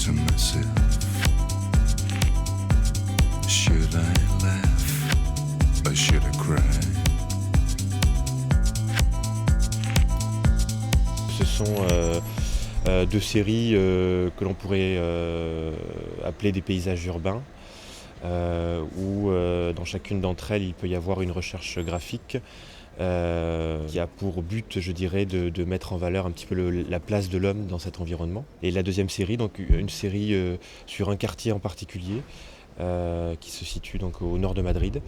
to myself, should I laugh or should I cry? Ce sont deux séries que l'on pourrait appeler des paysages urbains, où dans chacune d'entre elles il peut y avoir une recherche graphique qui a pour but, je dirais, de mettre en valeur un petit peu la place de l'homme dans cet environnement. Et la deuxième série, donc une série sur un quartier en particulier, qui se situe donc au nord de Madrid.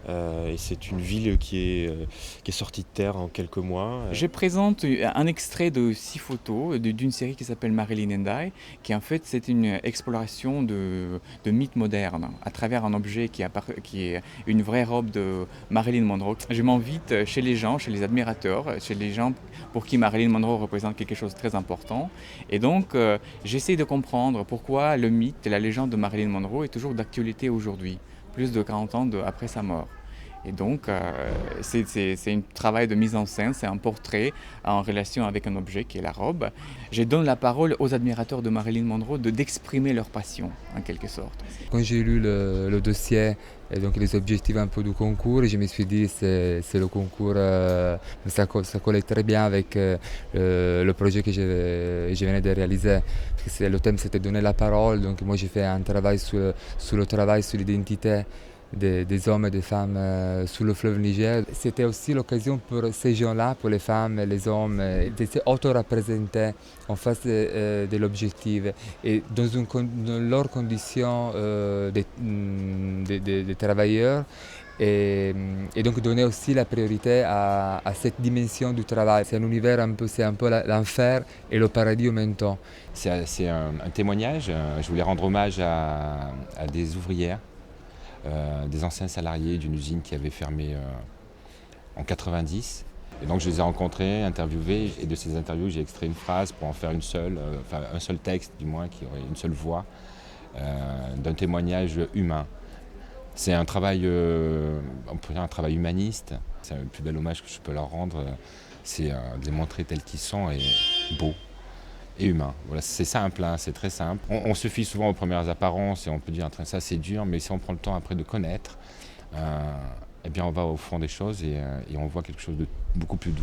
Et c'est une ville qui est sortie de terre en quelques mois. Je présente un extrait de 6 photos d'une série qui s'appelle Marilyn and I, qui en fait c'est une exploration de mythes modernes à travers un objet qui est une vraie robe de Marilyn Monroe. Je m'invite chez les gens, chez les admirateurs, chez les gens pour qui Marilyn Monroe représente quelque chose de très important. Et donc j'essaie de comprendre pourquoi le mythe et la légende de Marilyn Monroe est toujours d'actualité aujourd'hui, plus de 40 ans après sa mort. Et donc, c'est un travail de mise en scène, c'est un portrait en relation avec un objet qui est la robe. Je donne la parole aux admirateurs de Marilyn Monroe d'exprimer leur passion, en quelque sorte. Quand j'ai lu le dossier et donc les objectifs un peu du concours, je me suis dit c'est le concours, ça collait très bien avec le projet que je venais de réaliser. Parce que le thème c'était donner la parole, donc moi j'ai fait un travail sur le travail sur l'identité des hommes et des femmes sur le fleuve Niger. C'était aussi l'occasion pour ces gens-là, pour les femmes et les hommes, de s'auto-représenter en face de l'objectif et dans leurs conditions de travailleurs. Et donc donner aussi la priorité à cette dimension du travail. C'est un univers c'est un peu l'enfer et le paradis en même temps. C'est un témoignage. Je voulais rendre hommage à des ouvrières, des anciens salariés d'une usine qui avait fermé en 90. Et donc je les ai rencontrés, interviewés, et de ces interviews j'ai extrait une phrase pour en faire un seul texte du moins, qui aurait une seule voix, d'un témoignage humain. C'est un travail, on peut dire un travail humaniste. C'est le plus bel hommage que je peux leur rendre, c'est de les montrer tels qu'ils sont et beaux et humains. Voilà, c'est simple, hein, c'est très simple. On se fie souvent aux premières apparences et on peut dire ça c'est dur, mais si on prend le temps après de connaître, eh bien on va au fond des choses et on voit quelque chose de beaucoup plus doux.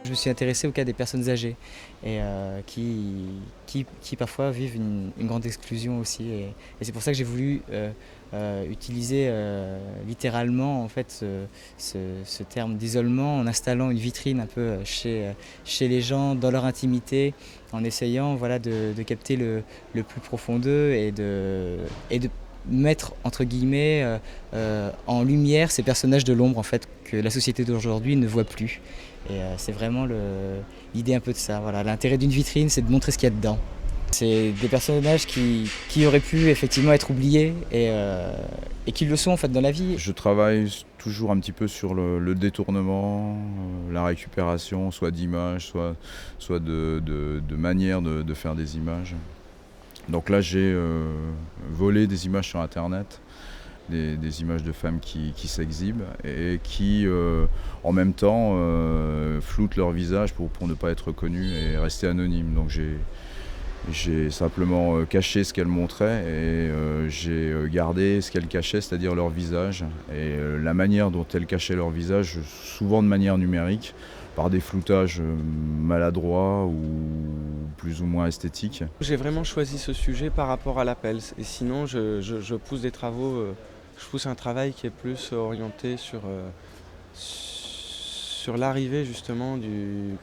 Je me suis intéressé au cas des personnes âgées et qui parfois vivent une grande exclusion aussi. Et c'est pour ça que j'ai voulu utiliser littéralement en fait, ce terme d'isolement en installant une vitrine un peu chez les gens, dans leur intimité, en essayant voilà, de capter le plus profond d'eux et de mettre entre guillemets en lumière ces personnages de l'ombre en fait, que la société d'aujourd'hui ne voit plus. Et c'est vraiment l'idée un peu de ça. Voilà. L'intérêt d'une vitrine, c'est de montrer ce qu'il y a dedans. C'est des personnages qui auraient pu effectivement être oubliés et qui le sont en fait dans la vie. Je travaille toujours un petit peu sur le détournement, la récupération, soit d'images, soit de manière de faire des images. Donc là, j'ai volé des images sur Internet. Des images de femmes qui s'exhibent et qui en même temps floutent leur visage pour ne pas être connues et rester anonymes. Donc j'ai simplement caché ce qu'elles montraient et j'ai gardé ce qu'elles cachaient, c'est-à-dire leur visage et la manière dont elles cachaient leur visage, souvent de manière numérique, par des floutages maladroits ou plus ou moins esthétiques. J'ai vraiment choisi ce sujet par rapport à l'appel et sinon je pousse des travaux. Je pousse un travail qui est plus orienté sur l'arrivée justement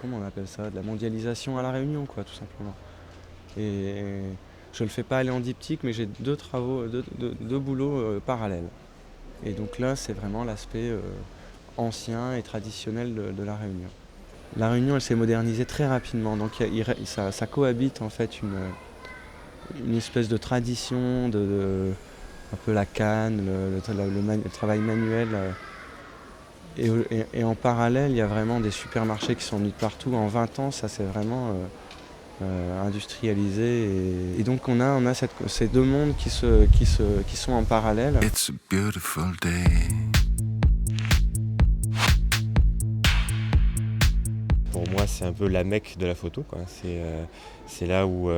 comment on appelle ça, de la mondialisation à La Réunion, quoi, tout simplement. Et je le fais pas aller en diptyque, mais j'ai deux boulots parallèles. Et donc là, c'est vraiment l'aspect ancien et traditionnel de La Réunion. La Réunion, elle s'est modernisée très rapidement, donc ça cohabite en fait une espèce de tradition un peu la canne, le travail manuel. Et en parallèle, il y a vraiment des supermarchés qui sont mis de partout. En 20 ans, ça s'est vraiment industrialisé. Et donc on a ces deux mondes qui sont en parallèle. It's a beautiful day. c'est un peu la Mecque de la photo, quoi. C'est là où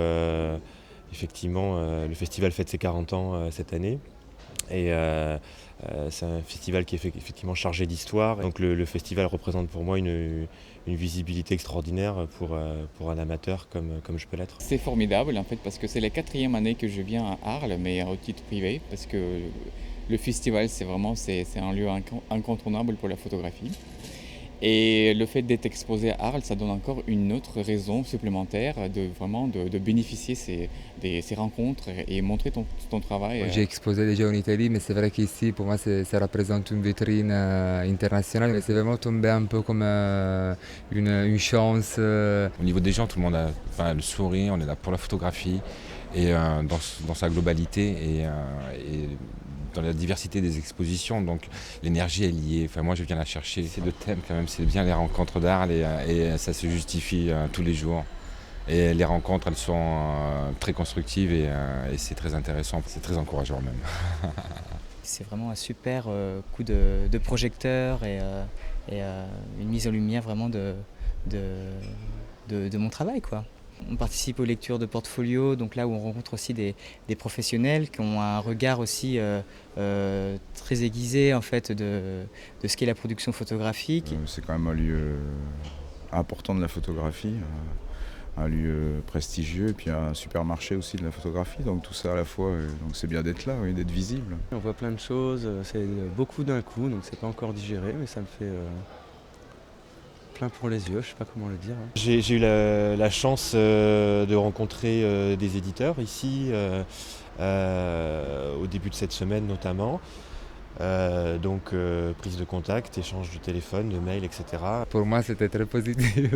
effectivement le festival fête ses 40 ans cette année. Et c'est un festival qui est effectivement chargé d'histoire. Donc le festival représente pour moi une visibilité extraordinaire pour un amateur comme je peux l'être. C'est formidable en fait parce que c'est la 4e année que je viens à Arles, mais au titre privé, parce que le festival c'est un lieu incontournable pour la photographie. Et le fait d'être exposé à Arles, ça donne encore une autre raison supplémentaire de bénéficier ces rencontres et montrer ton travail. J'ai exposé déjà en Italie, mais c'est vrai qu'ici, pour moi, ça représente une vitrine internationale. Mais c'est vraiment tombé un peu comme une chance. Au niveau des gens, tout le monde a le sourire, on est là pour la photographie, et dans sa globalité, et dans la diversité des expositions, donc l'énergie est liée. Enfin, moi je viens la chercher. C'est le thème quand même, c'est bien les rencontres d'Arles et ça se justifie tous les jours. Et les rencontres, elles sont très constructives et c'est très intéressant, c'est très encourageant même. C'est vraiment un super coup de projecteur et une mise en lumière vraiment de mon travail, quoi. On participe aux lectures de portfolio, donc là où on rencontre aussi des professionnels qui ont un regard aussi très aiguisé en fait de ce qu'est la production photographique. C'est quand même un lieu important de la photographie, un lieu prestigieux, et puis un supermarché aussi de la photographie, donc tout ça à la fois, donc c'est bien d'être là, oui, d'être visible. On voit plein de choses, c'est beaucoup d'un coup, donc c'est pas encore digéré, mais ça me fait plein pour les yeux, je sais pas comment le dire. J'ai eu la chance de rencontrer des éditeurs ici, au début de cette semaine notamment. Donc prise de contact, échange de téléphone, de mail, etc. Pour moi, c'était très positif.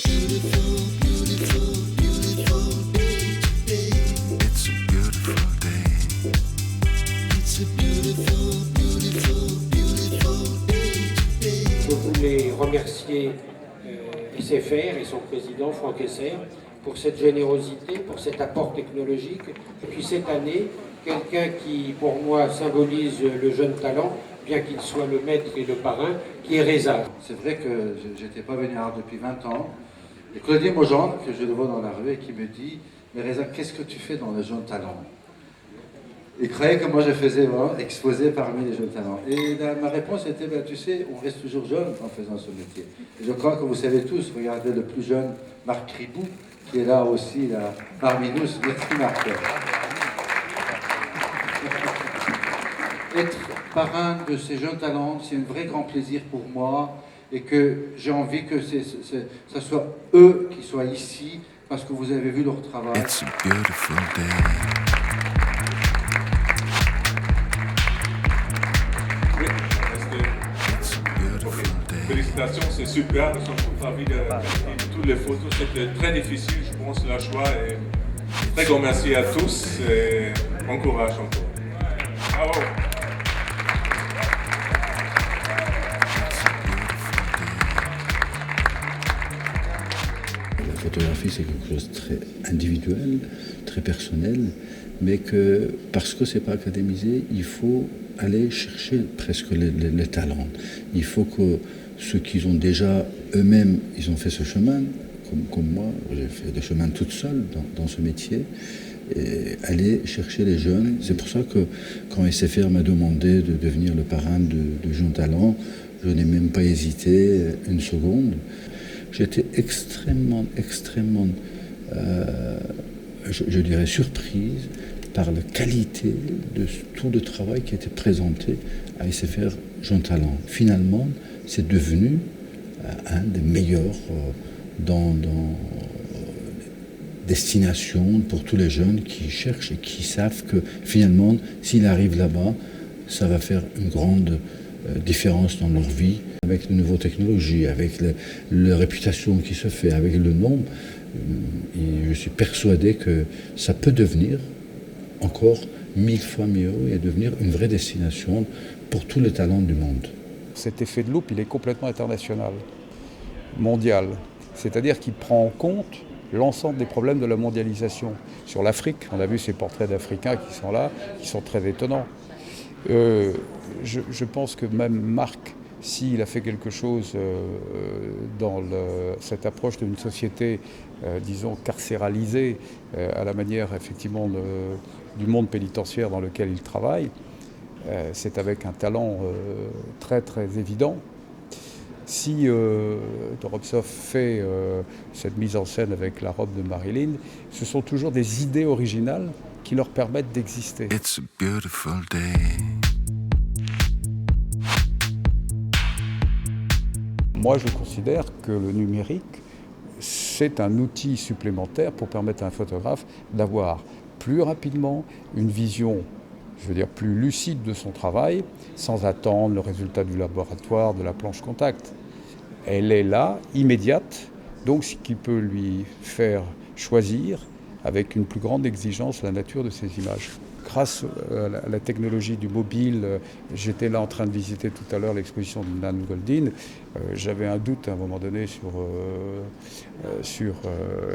It's a beautiful day. It's a beautiful, beautiful, beautiful day. Je voulais remercier SFR et son président Franck Esser pour cette générosité, pour cet apport technologique. Et puis cette année, quelqu'un qui pour moi symbolise le jeune talent, bien qu'il soit le maître et le parrain, qui est Reza. C'est vrai que je n'étais pas venu à Arles depuis 20 ans. Et Claudie Mogendre, que je le vois dans la rue et qui me dit « Mais Reza, qu'est-ce que tu fais dans les jeunes talents ?» Il croyait que moi je faisais exposer parmi les jeunes talents. Et ma réponse était « Tu sais, on reste toujours jeune en faisant ce métier. » Et je crois que vous savez tous, regardez le plus jeune, Marc Ribou, qui est là aussi, là, parmi nous. Merci Marc. Être parrain de ces jeunes talents, c'est un vrai grand plaisir pour moi. Et que j'ai envie que ça soit eux qui soient ici, parce que vous avez vu leur travail. It's a beautiful day. Oui, parce que félicitations, c'est super. Nous sommes tout ravis de toutes les photos. C'était très difficile, je pense, la choix. Et très grand merci à tous et bon courage encore. Bravo. La photographie, c'est quelque chose de très individuel, très personnel, mais que parce que c'est pas académisé, il faut aller chercher presque les talents. Il faut que ceux qui ont déjà eux-mêmes, ils ont fait ce chemin, comme moi, j'ai fait des chemins toute seule dans ce métier, et aller chercher les jeunes. C'est pour ça que quand SFR m'a demandé de devenir le parrain de Jeunes Talents, je n'ai même pas hésité une seconde. J'étais extrêmement, je dirais, surprise par la qualité de tout le travail qui était présenté à SFR Jeunes Talents. Finalement, c'est devenu un des meilleurs dans destination pour tous les jeunes qui cherchent et qui savent que finalement, s'ils arrivent là-bas, ça va faire une grande différence dans leur vie. Avec les nouvelles technologies, avec la réputation qui se fait, avec le nom, et je suis persuadé que ça peut devenir encore 1000 fois mieux et devenir une vraie destination pour tous les talents du monde. Cet effet de loupe, il est complètement international, mondial. C'est-à-dire qu'il prend en compte l'ensemble des problèmes de la mondialisation. Sur l'Afrique, on a vu ces portraits d'Africains qui sont là, qui sont très étonnants. Je pense que même Marc S'il a fait quelque chose dans cette approche d'une société, disons, carcéralisée, à la manière effectivement du monde pénitentiaire dans lequel il travaille, c'est avec un talent très très évident. Si Dorobtsov fait cette mise en scène avec la robe de Marilyn, ce sont toujours des idées originales qui leur permettent d'exister. It's a beautiful day. Moi, je considère que le numérique, c'est un outil supplémentaire pour permettre à un photographe d'avoir plus rapidement une vision, je veux dire, plus lucide de son travail, sans attendre le résultat du laboratoire, de la planche contact. Elle est là, immédiate, donc ce qui peut lui faire choisir avec une plus grande exigence la nature de ses images. Grâce à la technologie du mobile, j'étais là en train de visiter tout à l'heure l'exposition de Nan Goldin. J'avais un doute à un moment donné sur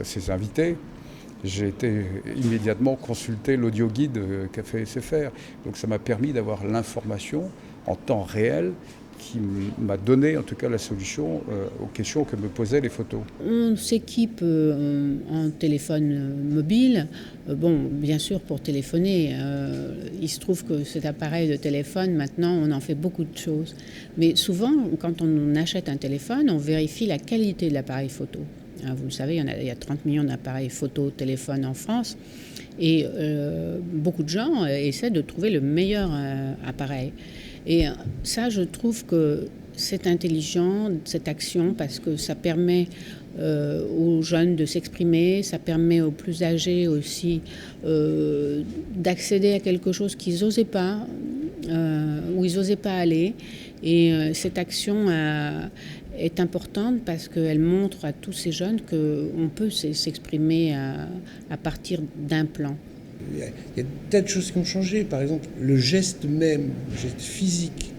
ses invités. J'ai été immédiatement consulter l'audioguide qu'a fait SFR. Donc ça m'a permis d'avoir l'information en temps réel qui m'a donné en tout cas la solution aux questions que me posaient les photos. On s'équipe en téléphone mobile, bon bien sûr pour téléphoner, il se trouve que cet appareil de téléphone maintenant on en fait beaucoup de choses, mais souvent quand on achète un téléphone on vérifie la qualité de l'appareil photo. Vous le savez, il y a 30 millions d'appareils photo téléphone en France et beaucoup de gens essaient de trouver le meilleur appareil. Et ça, je trouve que c'est intelligent, cette action, parce que ça permet aux jeunes de s'exprimer, ça permet aux plus âgés aussi d'accéder à quelque chose qu'ils n'osaient pas, où ils n'osaient pas aller. Et cette action est importante parce qu'elle montre à tous ces jeunes qu'on peut s'exprimer à partir d'un plan. Il y a des tas de choses qui ont changé. Par exemple, le geste même, le geste physique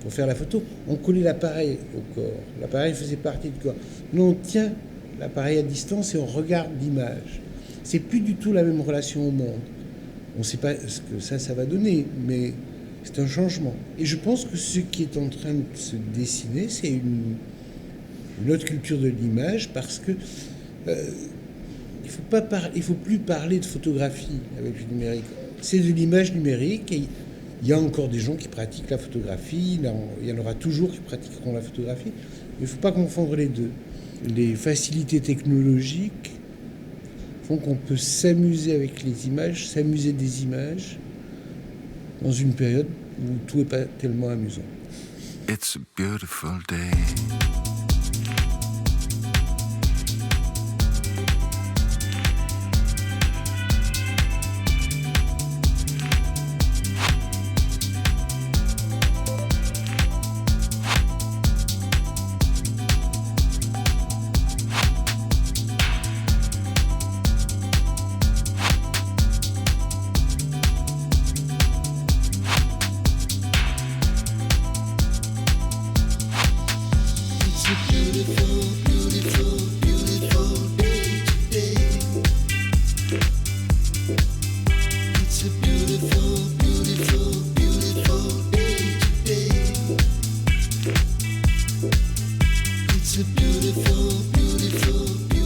pour faire la photo, on collait l'appareil au corps. L'appareil faisait partie du corps. Nous, on tient l'appareil à distance et on regarde l'image. C'est plus du tout la même relation au monde. On ne sait pas ce que ça va donner, mais c'est un changement. Et je pense que ce qui est en train de se dessiner, c'est une autre culture de l'image parce que il faut plus parler de photographie avec le numérique. C'est de l'image numérique et il y a encore des gens qui pratiquent la photographie, il y en aura toujours qui pratiqueront la photographie, mais il ne faut pas confondre les deux. Les facilités technologiques font qu'on peut s'amuser avec les images, s'amuser des images dans une période où tout n'est pas tellement amusant. It's a beautiful day. It's a beautiful, beautiful, beautiful